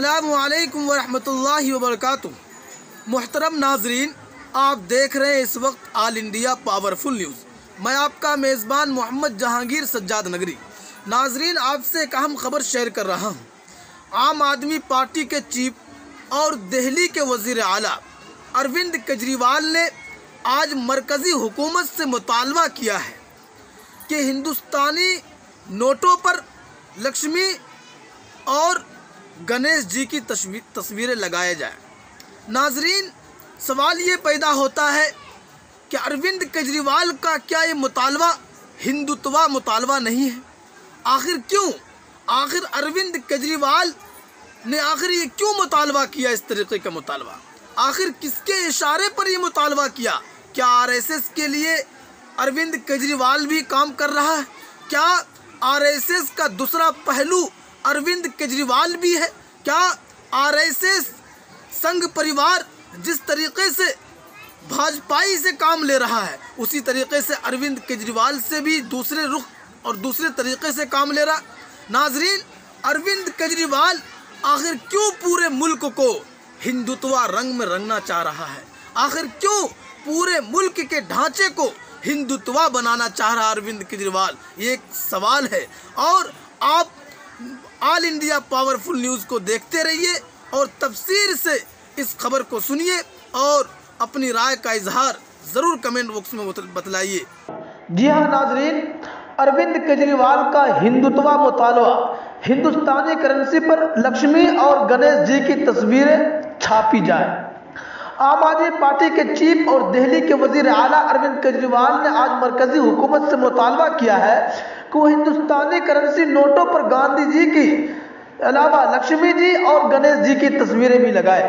السلام علیکم ورحمۃ اللہ وبرکاتہ۔ محترم ناظرین، آپ دیکھ رہے ہیں اس وقت آل انڈیا پاورفل نیوز۔ میں آپ کا میزبان محمد جہانگیر سجاد نگری۔ ناظرین، آپ سے ایک اہم خبر شیئر کر رہا ہوں۔ عام آدمی پارٹی کے چیف اور دہلی کے وزیر اعلیٰ اروند کیجریوال نے آج مرکزی حکومت سے مطالبہ کیا ہے کہ ہندوستانی نوٹوں پر لکشمی اور گنیش جی کی تصویریں لگائے جائیں۔ ناظرین، سوال یہ پیدا ہوتا ہے کہ اروند کیجریوال کا کیا یہ مطالبہ ہندوتوا مطالبہ نہیں ہے؟ آخر کیوں؟ آخر اروند کیجریوال نے یہ کیوں مطالبہ کیا اس طریقے کا مطالبہ؟ آخر کس کے اشارے پر یہ مطالبہ کیا؟ کیا RSS کے لیے اروند کیجریوال بھی کام کر رہا ہے؟ کیا RSS کا دوسرا پہلو اروند کیجریوال بھی ہے؟ کیا RSS سنگھ پریوار جس طریقے سے بھاجپائی سے کام لے رہا ہے اسی طریقے سے اروند کیجریوال سے بھی دوسرے رخ اور دوسرے طریقے سے کام لے رہا؟ ناظرین، اروند کیجریوال آخر کیوں پورے ملک کو ہندوتوا رنگ میں رنگنا چاہ رہا ہے؟ آخر کیوں پورے ملک کے ڈھانچے کو ہندوتوا بنانا چاہ رہا اروند کیجریوال؟ یہ ایک سوال ہے، اور آپ آل انڈیا پاورفل نیوز کو دیکھتے رہیے اور تفصیل سے اس خبر کو سنیے اور اپنی رائے کا اظہار ضرور کمنٹ باکس میں بتلائیے۔ جی ہاں ناظرین، اروند کیجریوال کا ہندوتوا مطالبہ ہندوستانی کرنسی پر لکشمی اور گنیش جی کی تصویریں چھاپی جائیں۔ عام آدمی پارٹی کے چیف اور دہلی کے وزیر اعلیٰ اروند کیجریوال نے آج مرکزی حکومت سے مطالبہ کیا ہے کہ وہ ہندوستانی کرنسی نوٹوں پر گاندھی جی کی علاوہ لکشمی جی اور گنیش جی کی تصویریں بھی لگائے۔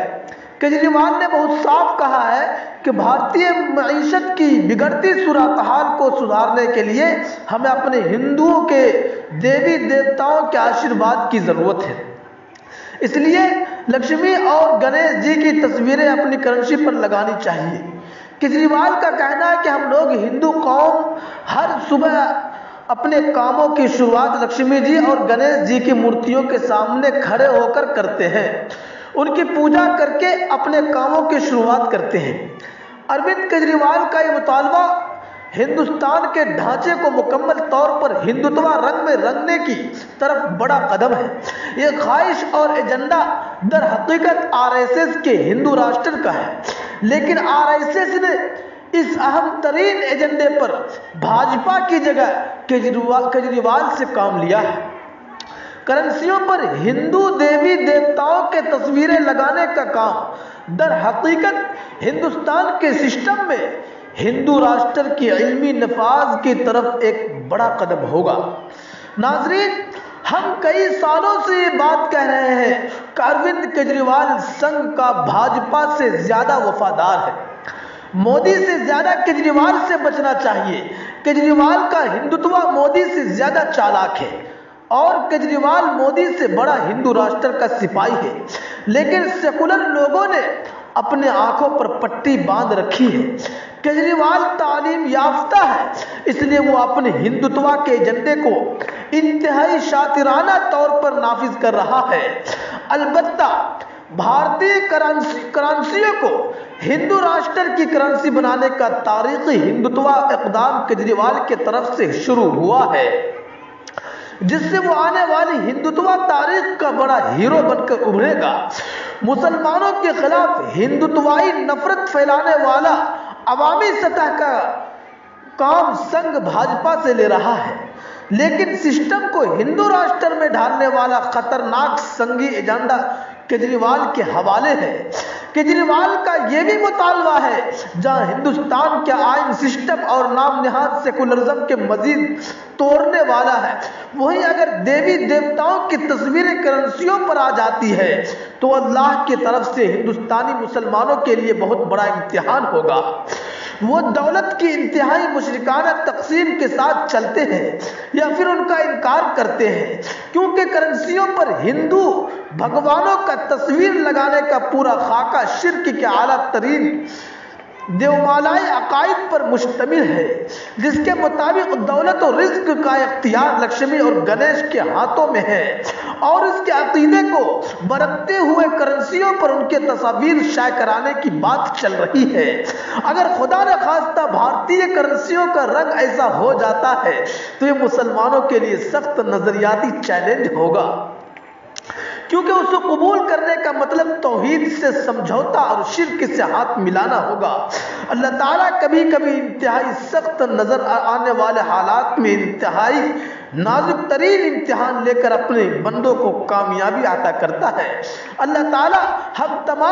کیجریوال نے بہت صاف کہا ہے کہ بھارتی معیشت کی بگڑتی صورتحال کو سدھارنے کے لیے ہمیں اپنے ہندوؤں کے دیوی دیوتاؤں کے آشیرواد کی ضرورت ہے، اس لیے لکشمی اور گنیش جی کی تصویریں اپنی کرنسی پر لگانی چاہیے۔ کیجریوال کا کہنا ہے کہ ہم لوگ ہندو قوم ہر صبح اپنے کاموں کی شروعات لکشمی جی اور گنیش جی کی مورتیوں کے سامنے کھڑے ہو کر کرتے ہیں، ان کی پوجا کر کے اپنے کاموں کی شروعات کرتے ہیں۔ اروند کیجریوال کا یہ مطالبہ ہندوستان کے ڈھانچے کو مکمل طور پر ہندوتوا رنگ میں رنگنے کی طرف بڑا قدم ہے۔ یہ خواہش اور ایجنڈا در حقیقت RSS کے ہندو راشٹر کا ہے، لیکن RSS نے اس اہم ترین ایجنڈے پر بھاجپا کی جگہ کیجریوال سے کام لیا ہے۔ کرنسیوں پر ہندو دیوی دیوتاؤں کے تصویریں لگانے کا کام در حقیقت ہندوستان کے سسٹم میں ہندو راشٹر کی علمی نفاذ کی طرف ایک بڑا قدم ہوگا۔ ناظرین، ہم کئی سالوں سے یہ بات کہہ رہے ہیں کہ اروند کیجریوال سنگھ کا بھاجپا سے زیادہ وفادار ہے۔ مودی سے زیادہ کیجریوال سے بچنا چاہیے۔ کیجریوال کا ہندوتوا مودی سے زیادہ چالاک ہے، اور کیجریوال مودی سے بڑا ہندو راشٹر کا سپاہی ہے، لیکن سیکولر لوگوں نے اپنے آنکھوں پر پٹی باندھ رکھی ہے۔ کیجریوال تعلیم یافتہ ہے، اس لیے وہ اپنے ہندوتوا کے ایجنڈے کو انتہائی شاطرانہ طور پر نافذ کر رہا ہے۔ البتہ بھارتی کرنسیوں کو ہندو راشٹر کی کرنسی بنانے کا تاریخی ہندوتوا اقدام کیجریوال کی طرف سے شروع ہوا ہے، جس سے وہ آنے والی ہندوتوا تاریخ کا بڑا ہیرو بن کر ابھرے گا۔ مسلمانوں کے خلاف ہندوتوائی نفرت پھیلانے والا عوامی سطح کا کام سنگھ بھاجپا سے لے رہا ہے، لیکن سسٹم کو ہندو راشٹر میں ڈھالنے والا خطرناک سنگھی ایجنڈا کیجریوال کے حوالے ہے۔ کیجریوال کا یہ بھی مطالبہ ہے جہاں ہندوستان کے آئین سسٹم اور نام نہاد سیکولرزم کے مزید توڑنے والا ہے، وہیں اگر دیوی دیوتاؤں کی تصویریں کرنسیوں پر آ جاتی ہے تو اللہ کی طرف سے ہندوستانی مسلمانوں کے لیے بہت بڑا امتحان ہوگا۔ وہ دولت کی انتہائی مشرکانہ تقسیم کے ساتھ چلتے ہیں یا پھر ان کا انکار کرتے ہیں، کیونکہ کرنسیوں پر ہندو بھگوانوں کا تصویر لگانے کا پورا خاکہ شرک کے اعلیٰ ترین دیومالائی عقائد پر مشتمل ہے، جس کے مطابق دولت و رزق کا اختیار لکشمی اور گنیش کے ہاتھوں میں ہے، اور اس کے عقیدے کو برتتے ہوئے کرنسیوں پر ان کے تصاویر شائع کرانے کی بات چل رہی ہے۔ اگر خدا نہ خواستہ بھارتی کرنسیوں کا رنگ ایسا ہو جاتا ہے تو یہ مسلمانوں کے لیے سخت نظریاتی چیلنج ہوگا، کیونکہ اس کو قبول کرنے کا مطلب توحید سے سمجھوتا اور شرک سے ہاتھ ملانا ہوگا۔ اللہ تعالیٰ کبھی کبھی انتہائی سخت نظر آنے والے حالات میں انتہائی نازک ترین امتحان لے کر اپنے بندوں کو کامیابی عطا کرتا ہے۔ اللہ تعالیٰ ہم تمام